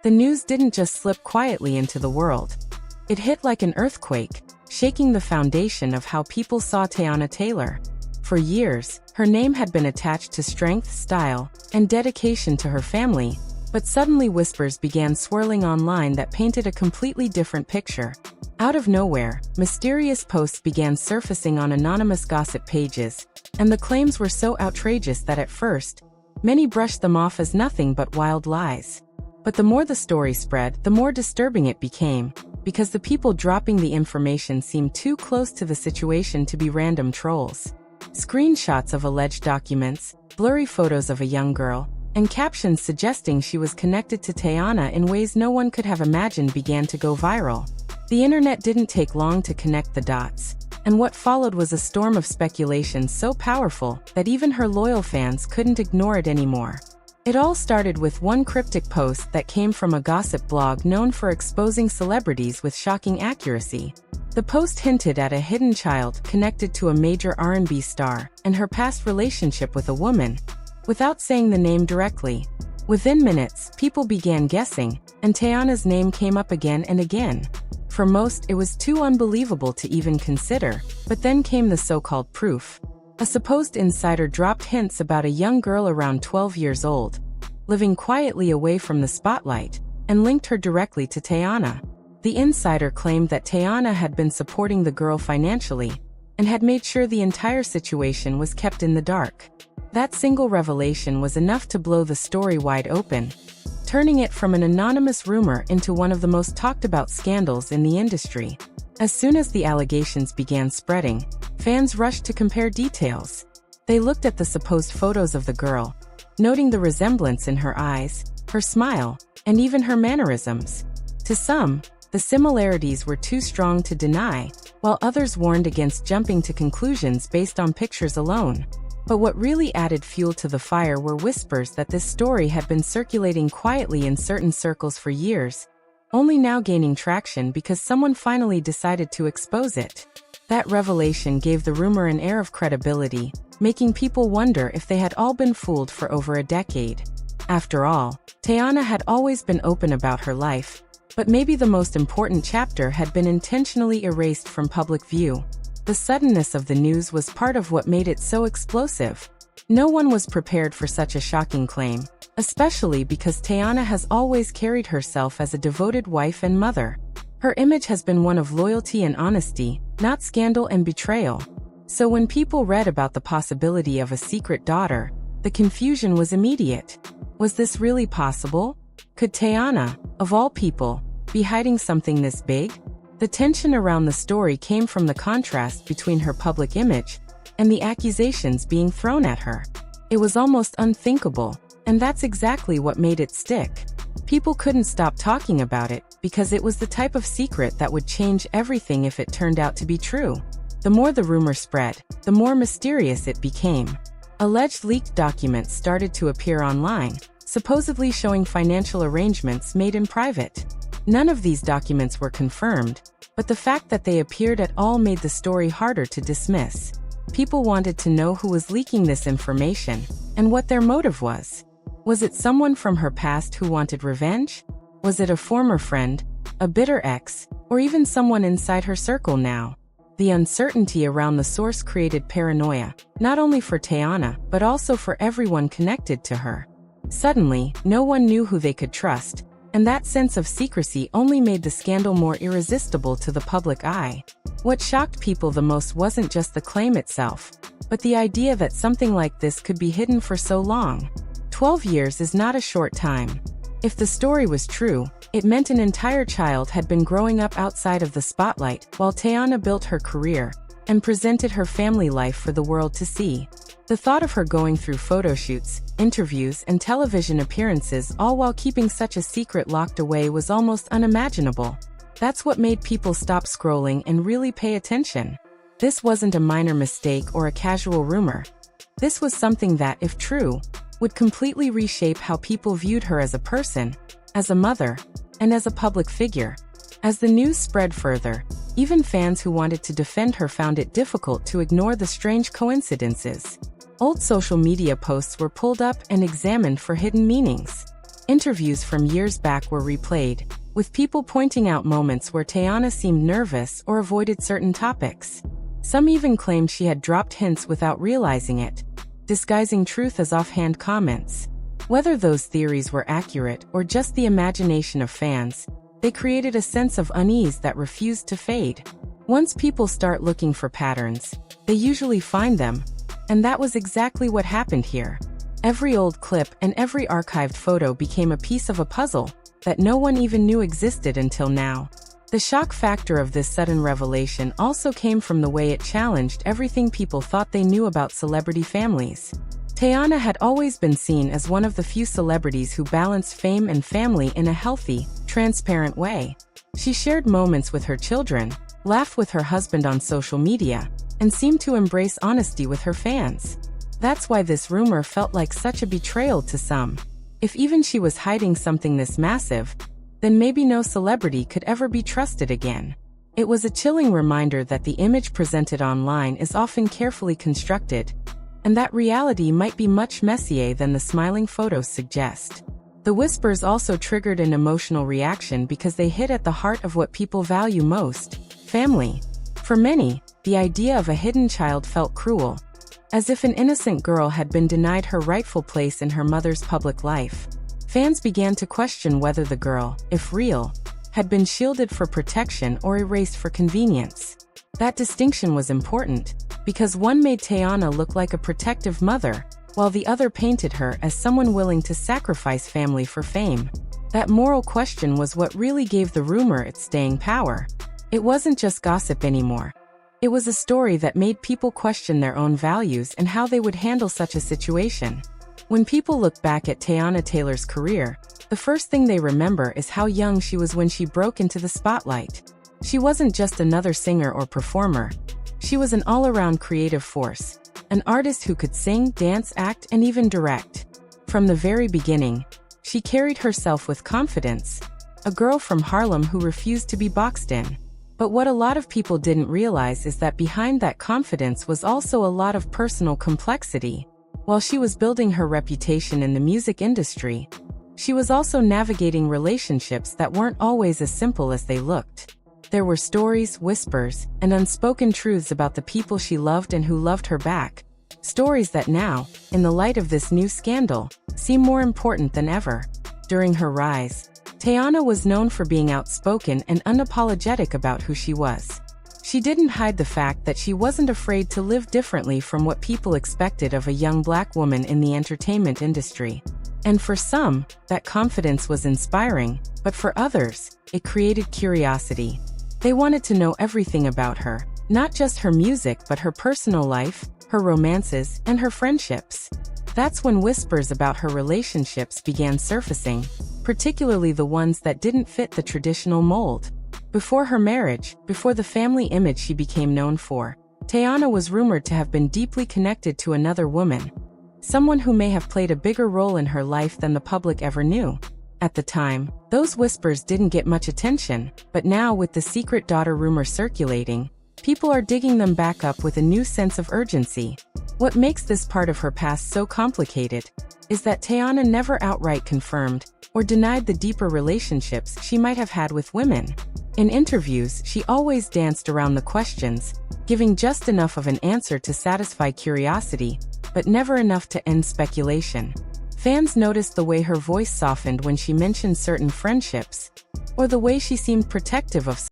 The news didn't just slip quietly into the world. It hit like an earthquake, shaking the foundation of how people saw Teyana Taylor. For years, her name had been attached to strength, style, and dedication to her family, but suddenly whispers began swirling online that painted a completely different picture. Out of nowhere, mysterious posts began surfacing on anonymous gossip pages, and the claims were so outrageous that at first, many brushed them off as nothing but wild lies. But the more the story spread, the more disturbing it became, because the people dropping the information seemed too close to the situation to be random trolls. Screenshots of alleged documents, blurry photos of a young girl, and captions suggesting she was connected to Teyana in ways no one could have imagined began to go viral. The internet didn't take long to connect the dots, and what followed was a storm of speculation so powerful that even her loyal fans couldn't ignore it anymore. It all started with one cryptic post that came from a gossip blog known for exposing celebrities with shocking accuracy. The post hinted at a hidden child connected to a major R&B star and her past relationship with a woman, without saying the name directly. Within minutes, people began guessing, and Teyana's name came up again and again. For most, it was too unbelievable to even consider, but then came the so-called proof. A supposed insider dropped hints about a young girl around 12 years old, living quietly away from the spotlight, and linked her directly to Teyana. The insider claimed that Teyana had been supporting the girl financially, and had made sure the entire situation was kept in the dark. That single revelation was enough to blow the story wide open, turning it from an anonymous rumor into one of the most talked about scandals in the industry. As soon as the allegations began spreading, fans rushed to compare details. They looked at the supposed photos of the girl, noting the resemblance in her eyes, her smile, and even her mannerisms. To some, the similarities were too strong to deny, while others warned against jumping to conclusions based on pictures alone. But what really added fuel to the fire were whispers that this story had been circulating quietly in certain circles for years, only now gaining traction because someone finally decided to expose it. That revelation gave the rumor an air of credibility, making people wonder if they had all been fooled for over a decade. After all, Teyana had always been open about her life, but maybe the most important chapter had been intentionally erased from public view. The suddenness of the news was part of what made it so explosive. No one was prepared for such a shocking claim, especially because Teyana has always carried herself as a devoted wife and mother. Her image has been one of loyalty and honesty, not scandal and betrayal. So when people read about the possibility of a secret daughter, the confusion was immediate. Was this really possible? Could Teyana, of all people, be hiding something this big? The tension around the story came from the contrast between her public image and the accusations being thrown at her. It was almost unthinkable, and that's exactly what made it stick. People couldn't stop talking about it because it was the type of secret that would change everything if it turned out to be true. The more the rumor spread, the more mysterious it became. Alleged leaked documents started to appear online, supposedly showing financial arrangements made in private. None of these documents were confirmed, but the fact that they appeared at all made the story harder to dismiss. People wanted to know who was leaking this information, and what their motive was. Was it someone from her past who wanted revenge? Was it a former friend, a bitter ex, or even someone inside her circle now? The uncertainty around the source created paranoia, not only for Teyana, but also for everyone connected to her. Suddenly, no one knew who they could trust, and that sense of secrecy only made the scandal more irresistible to the public eye. What shocked people the most wasn't just the claim itself, but the idea that something like this could be hidden for so long. 12 years is not a short time. If the story was true, it meant an entire child had been growing up outside of the spotlight while Teyana built her career and presented her family life for the world to see. The thought of her going through photo shoots, interviews, and television appearances all while keeping such a secret locked away was almost unimaginable. That's what made people stop scrolling and really pay attention. This wasn't a minor mistake or a casual rumor. This was something that, if true, would completely reshape how people viewed her as a person, as a mother, and as a public figure. As the news spread further, even fans who wanted to defend her found it difficult to ignore the strange coincidences. Old social media posts were pulled up and examined for hidden meanings. Interviews from years back were replayed, with people pointing out moments where Teyana seemed nervous or avoided certain topics. Some even claimed she had dropped hints without realizing it, disguising truth as offhand comments. Whether those theories were accurate or just the imagination of fans, they created a sense of unease that refused to fade. Once people start looking for patterns, they usually find them, and that was exactly what happened here. Every old clip and every archived photo became a piece of a puzzle that no one even knew existed until now. The shock factor of this sudden revelation also came from the way it challenged everything people thought they knew about celebrity families. Teyana had always been seen as one of the few celebrities who balanced fame and family in a healthy, transparent way. She shared moments with her children, laughed with her husband on social media, and seemed to embrace honesty with her fans. That's why this rumor felt like such a betrayal to some. If even she was hiding something this massive, then maybe no celebrity could ever be trusted again. It was a chilling reminder that the image presented online is often carefully constructed, and that reality might be much messier than the smiling photos suggest. The whispers also triggered an emotional reaction because they hit at the heart of what people value most: family. For many, the idea of a hidden child felt cruel, as if an innocent girl had been denied her rightful place in her mother's public life. Fans began to question whether the girl, if real, had been shielded for protection or erased for convenience. That distinction was important, because one made Teyana look like a protective mother, while the other painted her as someone willing to sacrifice family for fame. That moral question was what really gave the rumor its staying power. It wasn't just gossip anymore. It was a story that made people question their own values and how they would handle such a situation. When people look back at Teyana Taylor's career, the first thing they remember is how young she was when she broke into the spotlight. She wasn't just another singer or performer. She was an all-around creative force, an artist who could sing, dance, act, and even direct. From the very beginning, she carried herself with confidence, a girl from Harlem who refused to be boxed in. But what a lot of people didn't realize is that behind that confidence was also a lot of personal complexity. While she was building her reputation in the music industry, she was also navigating relationships that weren't always as simple as they looked. There were stories, whispers, and unspoken truths about the people she loved and who loved her back. Stories that now, in the light of this new scandal, seem more important than ever. During her rise, Teyana was known for being outspoken and unapologetic about who she was. She didn't hide the fact that she wasn't afraid to live differently from what people expected of a young black woman in the entertainment industry. And for some, that confidence was inspiring, but for others, it created curiosity. They wanted to know everything about her, not just her music but her personal life, her romances, and her friendships. That's when whispers about her relationships began surfacing, particularly the ones that didn't fit the traditional mold. Before her marriage, before the family image she became known for, Teyana was rumored to have been deeply connected to another woman, someone who may have played a bigger role in her life than the public ever knew. At the time, those whispers didn't get much attention, but now with the secret daughter rumor circulating, people are digging them back up with a new sense of urgency. What makes this part of her past so complicated is that Teyana never outright confirmed or denied the deeper relationships she might have had with women. In interviews, she always danced around the questions, giving just enough of an answer to satisfy curiosity, but never enough to end speculation. Fans noticed the way her voice softened when she mentioned certain friendships, or the way she seemed protective of